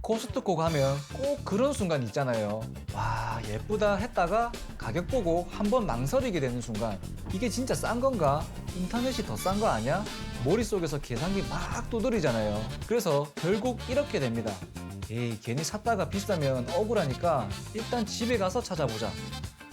코스트코 가면 꼭 그런 순간 있잖아요. 와, 예쁘다 했다가 가격 보고 한번 망설이게 되는 순간, 이게 진짜 싼 건가? 인터넷이 더 싼 거 아니야? 머릿속에서 계산기 막 두드리잖아요. 그래서 결국 이렇게 됩니다. 에이, 괜히 샀다가 비싸면 억울하니까 일단 집에 가서 찾아보자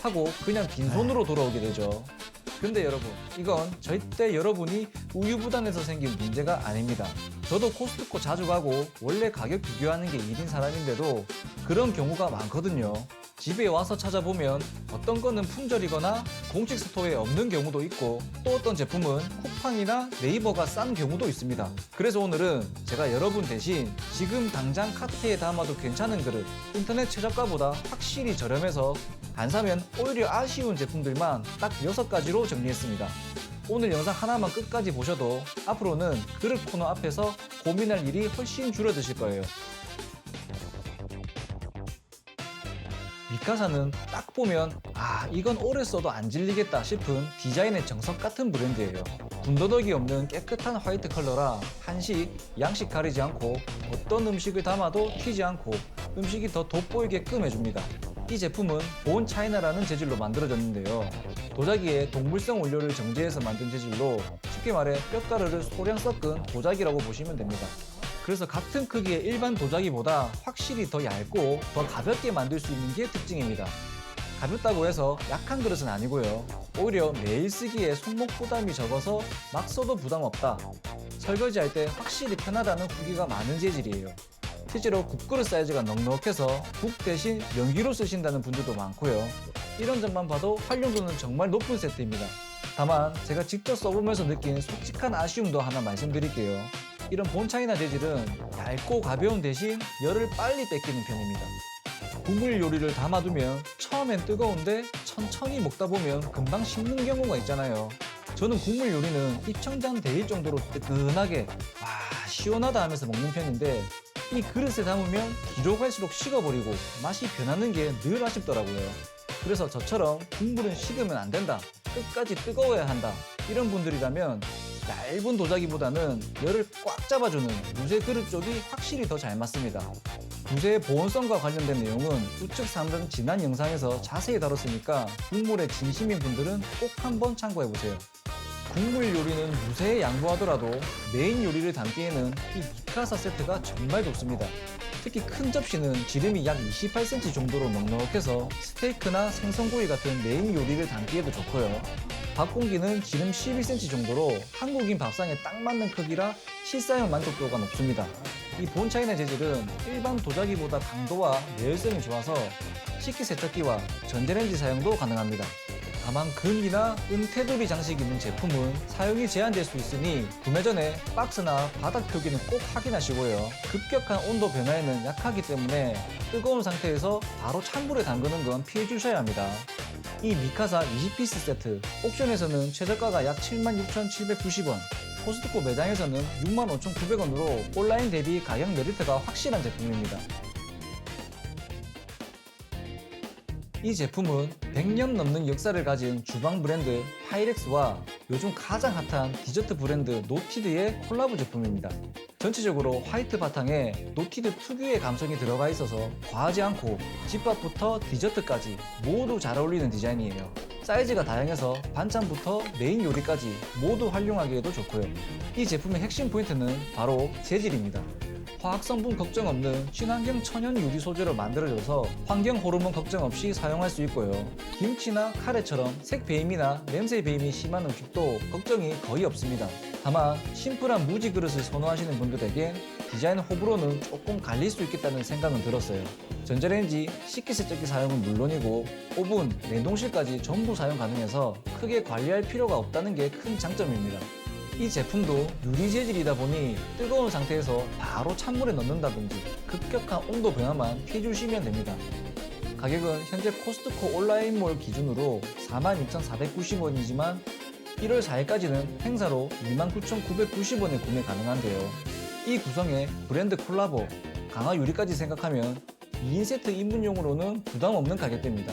하고 그냥 빈손으로 돌아오게 되죠. 근데 여러분, 이건 절대 여러분이 우유부단해서 생긴 문제가 아닙니다. 저도 코스트코 자주 가고 원래 가격 비교하는 게 일인 사람인데도 그런 경우가 많거든요. 집에 와서 찾아보면 어떤 거는 품절이거나 공식 스토어에 없는 경우도 있고, 또 어떤 제품은 쿠팡이나 네이버가 싼 경우도 있습니다. 그래서 오늘은 제가 여러분 대신 지금 당장 카트에 담아도 괜찮은 그릇, 인터넷 최저가보다 확실히 저렴해서 안 사면 오히려 아쉬운 제품들만 딱 6가지로 정리했습니다. 오늘 영상 하나만 끝까지 보셔도 앞으로는 그릇 코너 앞에서 고민할 일이 훨씬 줄어드실 거예요. 미카사는 딱 보면 이건 오래 써도 안 질리겠다 싶은 디자인의 정석 같은 브랜드예요. 군더더기 없는 깨끗한 화이트 컬러라 한식, 양식 가리지 않고 어떤 음식을 담아도 튀지 않고 음식이 더 돋보이게끔 해줍니다. 이 제품은 본 차이나라는 재질로 만들어졌는데요. 도자기에 동물성 원료를 정제해서 만든 재질로 쉽게 말해 뼈가루를 소량 섞은 도자기라고 보시면 됩니다. 그래서 같은 크기의 일반 도자기보다 확실히 더 얇고 더 가볍게 만들 수 있는 게 특징입니다. 가볍다고 해서 약한 그릇은 아니고요. 오히려 매일 쓰기에 손목 부담이 적어서 막 써도 부담 없다. 설거지할 때 확실히 편하다는 후기가 많은 재질이에요. 실제로 국그릇 사이즈가 넉넉해서 국 대신 명기로 쓰신다는 분들도 많고요. 이런 점만 봐도 활용도는 정말 높은 세트입니다. 다만 제가 직접 써보면서 느낀 솔직한 아쉬움도 하나 말씀드릴게요. 이런 본 차이나 재질은 얇고 가벼운 대신 열을 빨리 뺏기는 편입니다. 국물 요리를 담아두면 처음엔 뜨거운데 천천히 먹다 보면 금방 식는 경우가 있잖아요. 저는 국물 요리는 입천장 데일 정도로 뜨끈하게 시원하다 하면서 먹는 편인데, 이 그릇에 담으면 뒤로 갈수록 식어버리고 맛이 변하는 게 늘 아쉽더라고요. 그래서 저처럼 국물은 식으면 안 된다, 끝까지 뜨거워야 한다, 이런 분들이라면 얇은 도자기보다는 열을 꽉 잡아주는 무쇠 그릇 쪽이 확실히 더 잘 맞습니다. 무쇠의 보온성과 관련된 내용은 우측 3등 지난 영상에서 자세히 다뤘으니까 국물에 진심인 분들은 꼭 한번 참고해보세요. 국물 요리는 무쇠에 양보하더라도 메인 요리를 담기에는 이 미카사 세트가 정말 좋습니다. 특히 큰 접시는 지름이 약 28cm 정도로 넉넉해서 스테이크나 생선구이 같은 메인 요리를 담기에도 좋고요. 밥공기는 지름 12cm 정도로 한국인 밥상에 딱 맞는 크기라 실사용 만족도가 높습니다. 이 본 차이나 재질은 일반 도자기보다 강도와 내열성이 좋아서 식기세척기와 전자레인지 사용도 가능합니다. 다만 금이나 테두리 장식이 있는 제품은 사용이 제한될 수 있으니 구매 전에 박스나 바닥 표기는 꼭 확인하시고요. 급격한 온도 변화에는 약하기 때문에 뜨거운 상태에서 바로 찬물에 담그는 건 피해 주셔야 합니다. 이 미카사 20피스 세트, 옥션에서는 최저가가 약 76,790원, 코스트코 매장에서는 65,900원으로 온라인 대비 가격 메리트가 확실한 제품입니다. 이 제품은 100년 넘는 역사를 가진 주방 브랜드 파이렉스와 요즘 가장 핫한 디저트 브랜드 노티드의 콜라보 제품입니다. 전체적으로 화이트 바탕에 노티드 특유의 감성이 들어가 있어서 과하지 않고 집밥부터 디저트까지 모두 잘 어울리는 디자인이에요. 사이즈가 다양해서 반찬부터 메인 요리까지 모두 활용하기에도 좋고요. 이 제품의 핵심 포인트는 바로 재질입니다. 화학 성분 걱정 없는 친환경 천연 유리 소재로 만들어져서 환경 호르몬 걱정 없이 사용할 수 있고요. 김치나 카레처럼 색 배임이나 냄새 배임이 심한 음식도 걱정이 거의 없습니다. 다만 심플한 무지 그릇을 선호하시는 분들에겐 디자인 호불호는 조금 갈릴 수 있겠다는 생각은 들었어요. 전자레인지, 식기세척기 사용은 물론이고 오븐, 냉동실까지 전부 사용 가능해서 크게 관리할 필요가 없다는 게 큰 장점입니다. 이 제품도 유리 재질이다 보니 뜨거운 상태에서 바로 찬물에 넣는다든지 급격한 온도 변화만 피해주시면 됩니다. 가격은 현재 코스트코 온라인몰 기준으로 46,490원이지만 1월 4일까지는 행사로 29,990원에 구매 가능한데요. 이 구성에 브랜드 콜라보, 강화 유리까지 생각하면 2인 세트 입문용으로는 부담 없는 가격대입니다.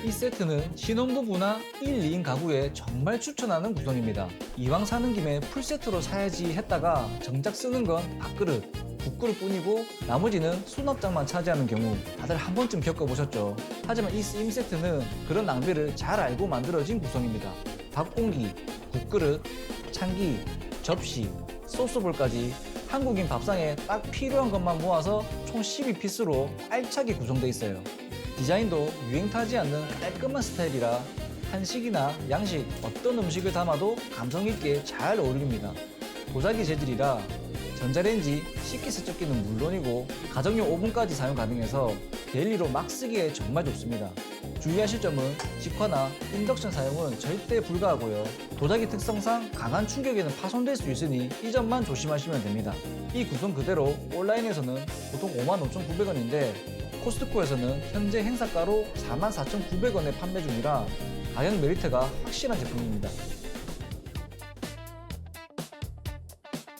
이 세트는 신혼부부나 1, 2인 가구에 정말 추천하는 구성입니다. 이왕 사는 김에 풀세트로 사야지 했다가 정작 쓰는 건 밥그릇, 국그릇 뿐이고 나머지는 수납장만 차지하는 경우 다들 한 번쯤 겪어보셨죠. 하지만 이 쓰임 세트는 그런 낭비를 잘 알고 만들어진 구성입니다. 밥공기, 국그릇, 찬기, 접시, 소스볼까지 한국인 밥상에 딱 필요한 것만 모아서 총 12피스로 알차게 구성되어 있어요. 디자인도 유행 타지 않는 깔끔한 스타일이라 한식이나 양식 어떤 음식을 담아도 감성 있게 잘 어울립니다. 도자기 재질이라 전자레인지, 식기세척기는 물론이고 가정용 오븐까지 사용 가능해서 데일리로 막 쓰기에 정말 좋습니다. 주의하실 점은 직화나 인덕션 사용은 절대 불가하고요. 도자기 특성상 강한 충격에는 파손될 수 있으니 이 점만 조심하시면 됩니다. 이 구성 그대로 온라인에서는 보통 55,900원인데 코스트코에서는 현재 행사가로 44,900원에 판매 중이라 가격 메리트가 확실한 제품입니다.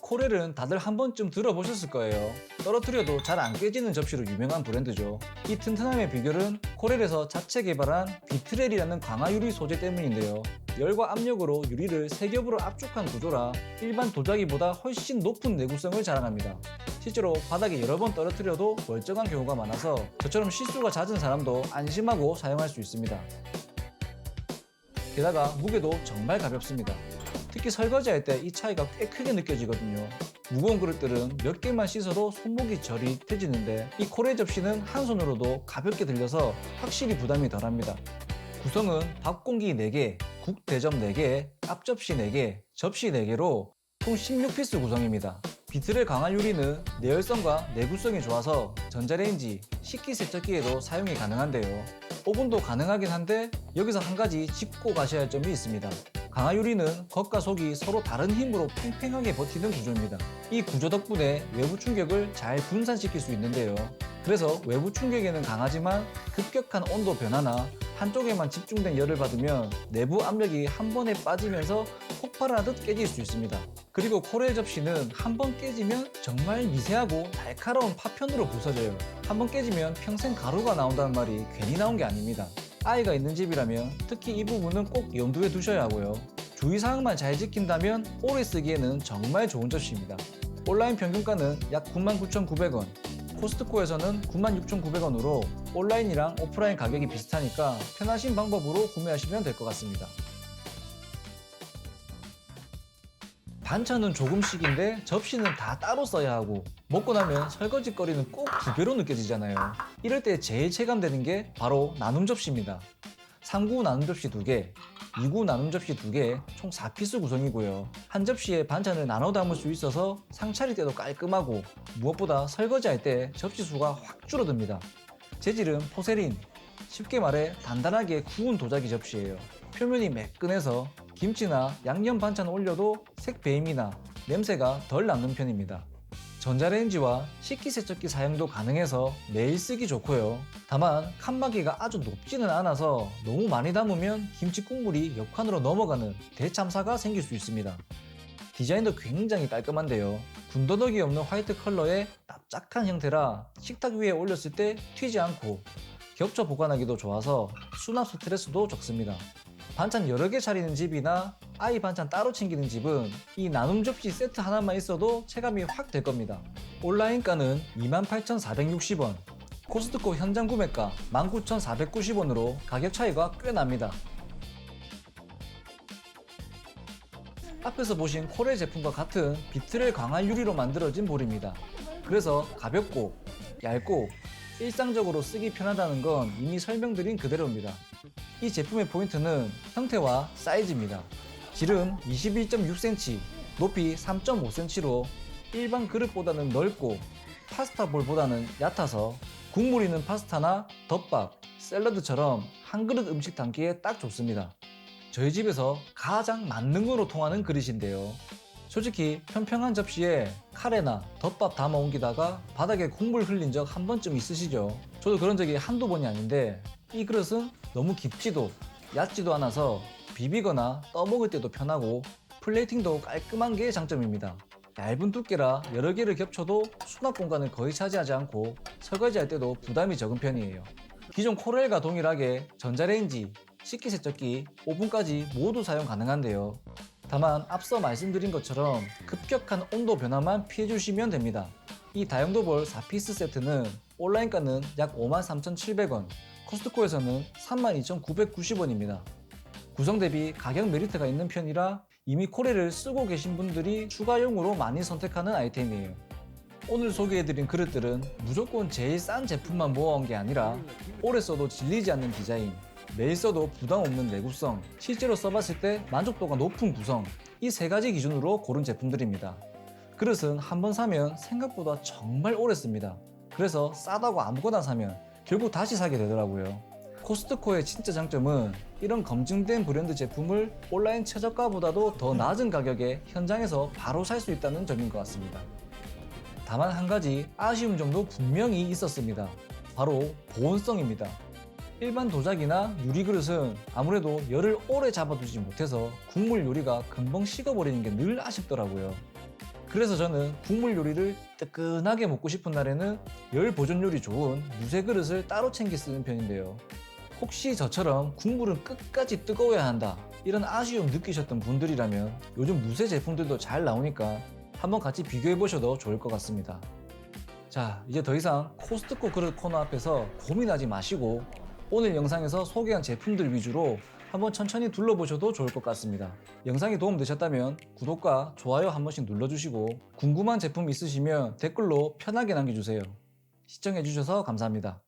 코렐은 다들 한 번쯤 들어보셨을 거예요. 떨어뜨려도 잘 안 깨지는 접시로 유명한 브랜드죠. 이 튼튼함의 비결은 코렐에서 자체 개발한 비트렐이라는 강화 유리 소재 때문인데요. 열과 압력으로 유리를 세 겹으로 압축한 구조라 일반 도자기보다 훨씬 높은 내구성을 자랑합니다. 실제로 바닥에 여러 번 떨어뜨려도 멀쩡한 경우가 많아서 저처럼 실수가 잦은 사람도 안심하고 사용할 수 있습니다. 게다가 무게도 정말 가볍습니다. 특히 설거지할 때 이 차이가 꽤 크게 느껴지거든요. 무거운 그릇들은 몇 개만 씻어도 손목이 저릿해지는데 이 코렐 접시는 한 손으로도 가볍게 들려서 확실히 부담이 덜합니다. 구성은 밥공기 4개, 국대접 4개, 앞접시 4개, 접시 4개로 총 16피스 구성입니다. 비트렐 강화 유리는 내열성과 내구성이 좋아서 전자레인지, 식기세척기에도 사용이 가능한데요. 오븐도 가능하긴 한데 여기서 한 가지 짚고 가셔야 할 점이 있습니다. 강화 유리는 겉과 속이 서로 다른 힘으로 팽팽하게 버티는 구조입니다. 이 구조 덕분에 외부 충격을 잘 분산시킬 수 있는데요. 그래서 외부 충격에는 강하지만 급격한 온도 변화나 한쪽에만 집중된 열을 받으면 내부 압력이 한 번에 빠지면서 폭발하듯 깨질 수 있습니다. 그리고 코렐 접시는 한 번 깨지면 정말 미세하고 날카로운 파편으로 부서져요. 한 번 깨지면 평생 가루가 나온다는 말이 괜히 나온 게 아닙니다. 아이가 있는 집이라면 특히 이 부분은 꼭 염두에 두셔야 하고요. 주의사항만 잘 지킨다면 오래 쓰기에는 정말 좋은 접시입니다. 온라인 평균가는 약 99,900원, 코스트코에서는 96,900원으로 온라인이랑 오프라인 가격이 비슷하니까 편하신 방법으로 구매하시면 될 것 같습니다. 반찬은 조금씩인데 접시는 다 따로 써야 하고 먹고 나면 설거지거리는 꼭 2배로 느껴지잖아요. 이럴 때 제일 체감되는 게 바로 나눔 접시입니다. 3구 나눔 접시 2개, 2구 나눔 접시 2개, 총 4피스 구성이고요. 한 접시에 반찬을 나눠 담을 수 있어서 상 차릴 때도 깔끔하고 무엇보다 설거지할 때 접시 수가 확 줄어듭니다. 재질은 포세린, 쉽게 말해 단단하게 구운 도자기 접시예요. 표면이 매끈해서 김치나 양념 반찬 올려도 색 배임이나 냄새가 덜 남는 편입니다. 전자레인지와 식기세척기 사용도 가능해서 매일 쓰기 좋고요. 다만 칸막이가 아주 높지는 않아서 너무 많이 담으면 김치 국물이 옆칸으로 넘어가는 대참사가 생길 수 있습니다. 디자인도 굉장히 깔끔한데요. 군더더기 없는 화이트 컬러의 납작한 형태라 식탁 위에 올렸을 때 튀지 않고 겹쳐 보관하기도 좋아서 수납 스트레스도 적습니다. 반찬 여러 개 차리는 집이나 아이 반찬 따로 챙기는 집은 이 나눔 접시 세트 하나만 있어도 체감이 확 될 겁니다. 온라인가는 28,460원, 코스트코 현장 구매가 19,490원으로 가격 차이가 꽤 납니다. 앞에서 보신 코렐 제품과 같은 비트렐 강화 유리로 만들어진 볼입니다. 그래서 가볍고 얇고 일상적으로 쓰기 편하다는 건 이미 설명드린 그대로입니다. 이 제품의 포인트는 형태와 사이즈입니다. 질은 21.6cm, 높이 3.5cm로 일반 그릇보다는 넓고 파스타 볼보다는 얕아서 국물 있는 파스타나 덮밥, 샐러드처럼 한 그릇 음식 담기에 딱 좋습니다. 저희 집에서 가장 만능으로 통하는 그릇인데요. 솔직히 평평한 접시에 카레나 덮밥 담아 옮기다가 바닥에 국물 흘린 적 한 번쯤 있으시죠? 저도 그런 적이 한두 번이 아닌데 이 그릇은 너무 깊지도 얕지도 않아서 비비거나 떠먹을 때도 편하고 플레이팅도 깔끔한 게 장점입니다. 얇은 두께라 여러 개를 겹쳐도 수납 공간을 거의 차지하지 않고 설거지할 때도 부담이 적은 편이에요. 기존 코렐과 동일하게 전자레인지, 식기세척기, 오븐까지 모두 사용 가능한데요. 다만 앞서 말씀드린 것처럼 급격한 온도 변화만 피해주시면 됩니다. 이 다용도볼 4피스 세트는 온라인가는 약 53,700원, 코스트코에서는 32,990원입니다. 구성 대비 가격 메리트가 있는 편이라 이미 코렐을 쓰고 계신 분들이 추가용으로 많이 선택하는 아이템이에요. 오늘 소개해드린 그릇들은 무조건 제일 싼 제품만 모아온 게 아니라 오래 써도 질리지 않는 디자인, 매일 써도 부담 없는 내구성, 실제로 써봤을 때 만족도가 높은 구성, 이 세 가지 기준으로 고른 제품들입니다. 그릇은 한번 사면 생각보다 정말 오래 씁니다. 그래서 싸다고 아무거나 사면 결국 다시 사게 되더라고요. 코스트코의 진짜 장점은 이런 검증된 브랜드 제품을 온라인 최저가보다도 더 낮은 가격에 현장에서 바로 살 수 있다는 점인 것 같습니다. 다만 한 가지 아쉬운 점도 분명히 있었습니다. 바로 보온성입니다. 일반 도자기나 유리그릇은 아무래도 열을 오래 잡아두지 못해서 국물 요리가 금방 식어버리는 게 늘 아쉽더라고요. 그래서 저는 국물 요리를 뜨끈하게 먹고 싶은 날에는 열 보존율이 좋은 무쇠 그릇을 따로 챙겨 쓰는 편인데요. 혹시 저처럼 국물은 끝까지 뜨거워야 한다 이런 아쉬움 느끼셨던 분들이라면 요즘 무쇠 제품들도 잘 나오니까 한번 같이 비교해 보셔도 좋을 것 같습니다. 자, 이제 더 이상 코스트코 그릇 코너 앞에서 고민하지 마시고 오늘 영상에서 소개한 제품들 위주로 한번 천천히 둘러보셔도 좋을 것 같습니다. 영상이 도움되셨다면 구독과 좋아요 한 번씩 눌러주시고 궁금한 제품 있으시면 댓글로 편하게 남겨주세요. 시청해주셔서 감사합니다.